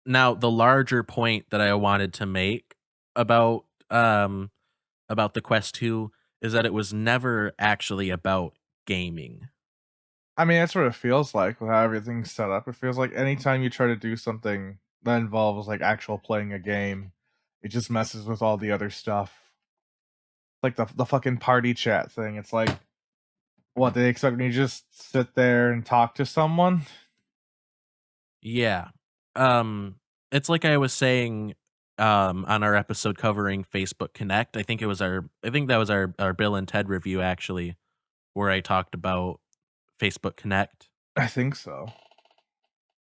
Now, the larger point that I wanted to make about about the Quest 2 is that it was never actually about gaming. I mean, that's what it feels like with how everything's set up. It feels like anytime you try to do something that involves like actual playing a game, it just messes with all the other stuff. Like the fucking party chat thing. It's like, what, they expect me to just sit there and talk to someone? Yeah. Um, it's like I was saying on our episode covering Facebook Connect. I think that was our Bill and Ted review actually, where I talked about Facebook Connect. I think so.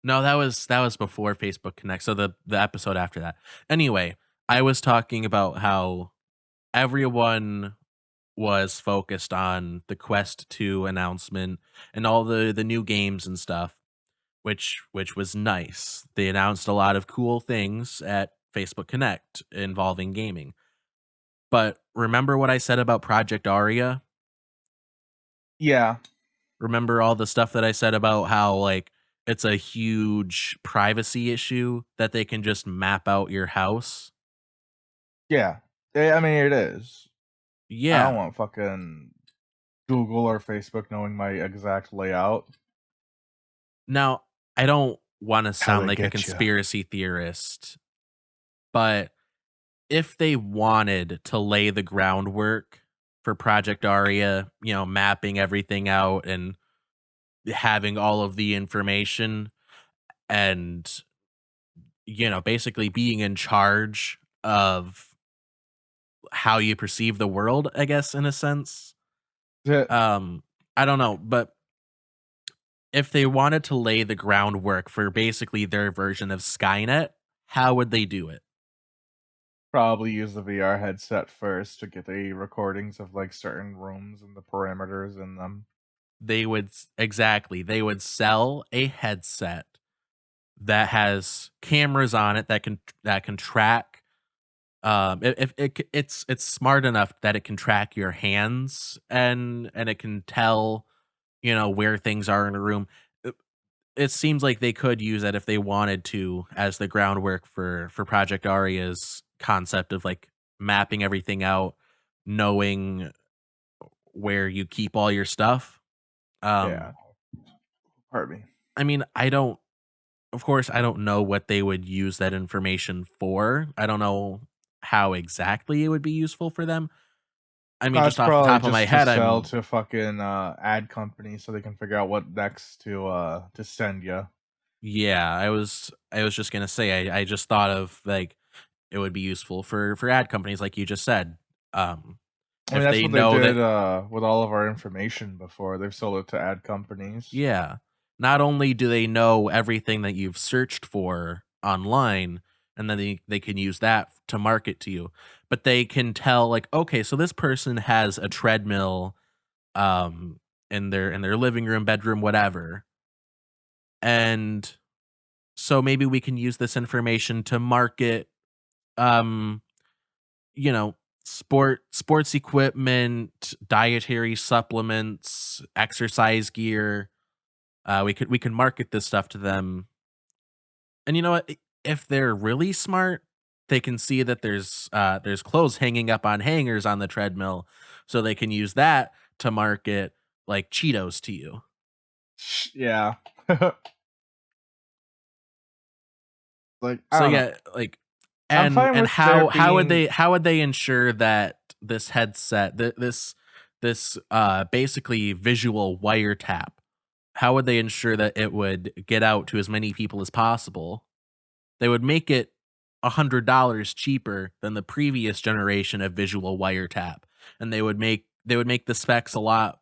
No, that was before Facebook Connect. So the episode after that. Anyway, I was talking about how everyone was focused on the Quest 2 announcement and all the new games and stuff, which was nice. They announced a lot of cool things at Facebook Connect involving gaming. But remember what I said about Project Aria? Yeah. Remember all the stuff that I said about how like it's a huge privacy issue that they can just map out your house? Yeah. I mean, it is. I don't Yeah. want fucking Google or Facebook knowing my exact layout. Now, I don't want to How sound they like a get you. conspiracy theorist, but if they wanted to lay the groundwork for Project Aria, mapping everything out and having all of the information and, basically being in charge of how you perceive the world, I guess, in a sense. Yeah, Um, I don't know, but if they wanted to lay the groundwork for basically their version of Skynet, how would they do it? probably use the VR headset first to get the recordings of like certain rooms and the parameters in them. They would sell a headset that has cameras on it that can track. If it's smart enough that it can track your hands and it can tell where things are in a room. It, it seems like they could use that if they wanted to as the groundwork for Project Aria's concept of like mapping everything out, knowing where you keep all your stuff. Yeah, Um, pardon me. I mean, I don't. Of course, I don't know what they would use that information for. I don't know how exactly it would be useful for them. I mean, It's just off the probably top of my just to head, sell I'm to fucking ad companies so they can figure out what next to send you. yeah, I was just gonna say I just thought of like it would be useful for ad companies like you just said. Um, I mean, if that's they what they know did that with all of our information before. They've sold it to ad companies. yeah, not only do they know everything that you've searched for online, and then they can use that to market to you, but they can tell like, okay, so this person has a treadmill um in their living room, bedroom, whatever. And so maybe we can use this information to market um you know sports equipment, dietary supplements, exercise gear. We could market this stuff to them. And you know what? If they're really smart, they can see that there's clothes hanging up on hangers on the treadmill, so they can use that to market like Cheetos to you. Yeah. Like, I So don't know. yeah, like I'm fine and with there being how would they ensure that this headset this basically visual wiretap, how would they ensure that it would get out to as many people as possible? They would make it $100 cheaper than the previous generation of visual wiretap, and they would make the specs a lot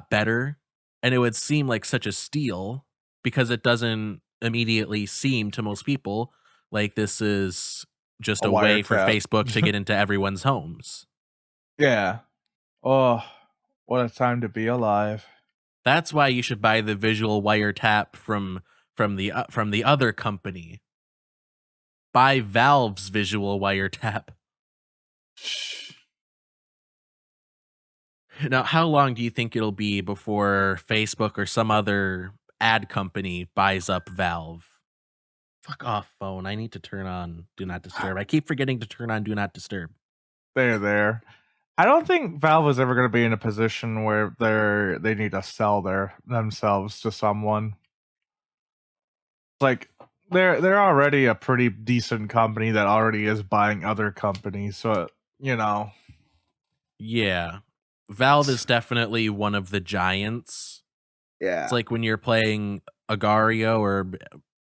better, and it would seem like such a steal because it doesn't immediately seem to most people like this is just a a way for wiretap. Facebook to get into everyone's homes. Yeah. Oh, what a time to be alive. That's why you should buy the visual wiretap from the other company. Buy Valve's visual wiretap. Now, how long do you think it'll be before Facebook or some other ad company buys up Valve? Fuck off, phone. I need to turn on Do Not Disturb. I keep forgetting to turn on Do Not Disturb. They're there. I don't think Valve is ever going to be in a position where they need to sell themselves to someone. Like they're already a pretty decent company that already is buying other companies, so you know. Yeah. Valve is definitely one of the giants. It's Yeah. like when you're playing Agario or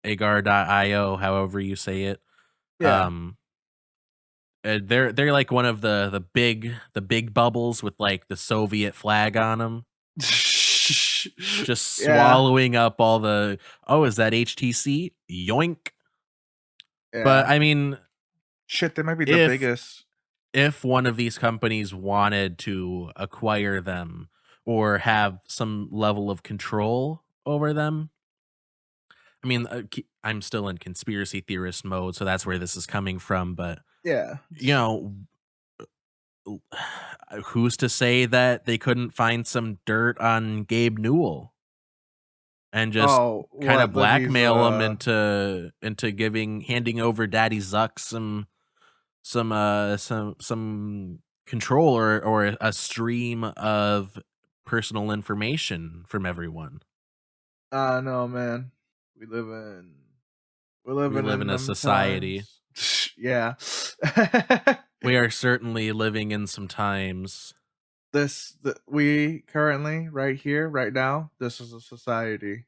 Agar.io, however you say it. Yeah. Um they're like one of the big bubbles with like the Soviet flag on them, just Yeah. swallowing up all the, oh, is that HTC? Yoink. But Yeah. I mean, Shit, they might be the if biggest. if one of these companies wanted to acquire them or have some level of control over them, I mean, I'm still in conspiracy theorist mode, so that's where this is coming from. But Yeah. you know, who's to say that they couldn't find some dirt on Gabe Newell and just Oh, kind of what? That he's blackmail him into handing over Daddy Zuck some control or a stream of personal information from everyone. no, man. We live in we're We living live in in a them society. times. Yeah. We are certainly living in some times. We currently right here, right now, this is a society.